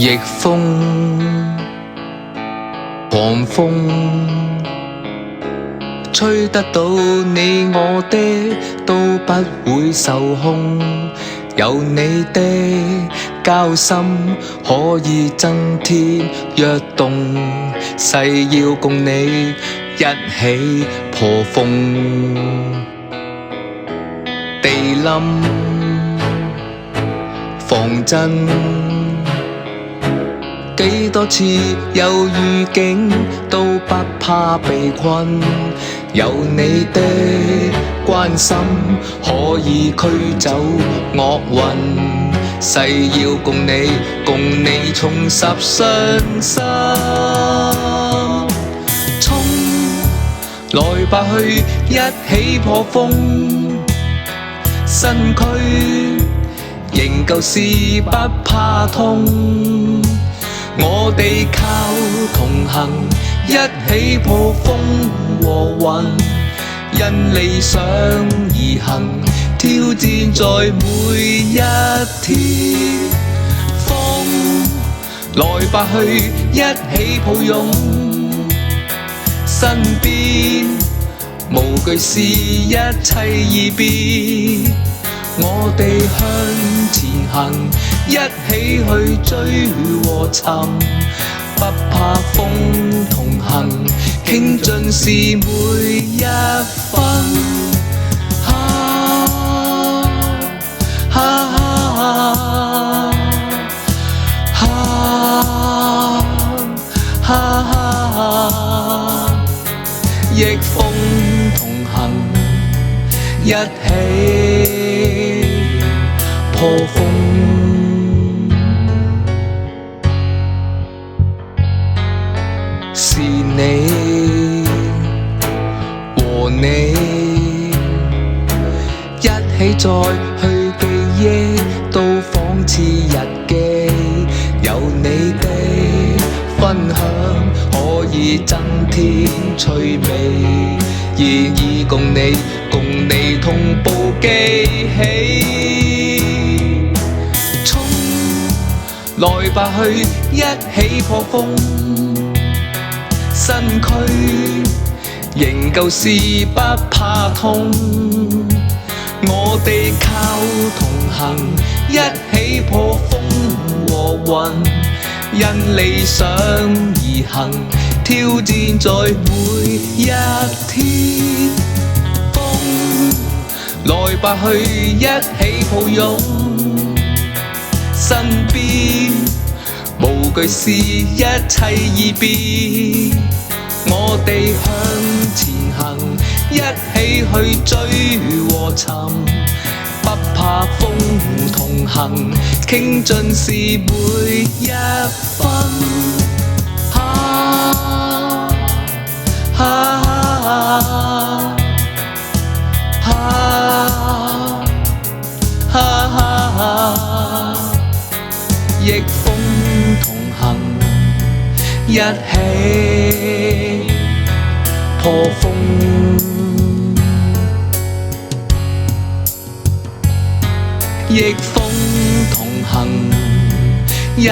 逆風狂風吹得到你我的都不會受控，有你的交心可以增添躍動，誓要共你一起破風。地冧防震幾多次有預警都不怕被困，有你的關心可以驅走惡運，誓要共你重拾信心。衝來吧去一起破風，身軀仍舊是不怕痛，我哋靠同行一起破風和雲，因理想而行，挑戰在每一天。風來吧去一起抱擁，身邊無懼是一切已變，我哋向前行，一起去追和尋，不怕風同行，傾盡是每一分。逆風同行，一起破風。是你和你一起再去記憶，都仿似日記，有你的分享可以增添趣味，現已共你同步記起。衝來吧去一起破風，身軀仍舊是不怕痛，我哋靠同行一起破風和雲，因理想而行，挑戰在每一天。風來吧去一起抱擁，身邊無懼是一切已變，我哋向前行，一起去追和尋，不怕風同行，傾盡是每一分。逆風同行，一起破風。逆風同行，一起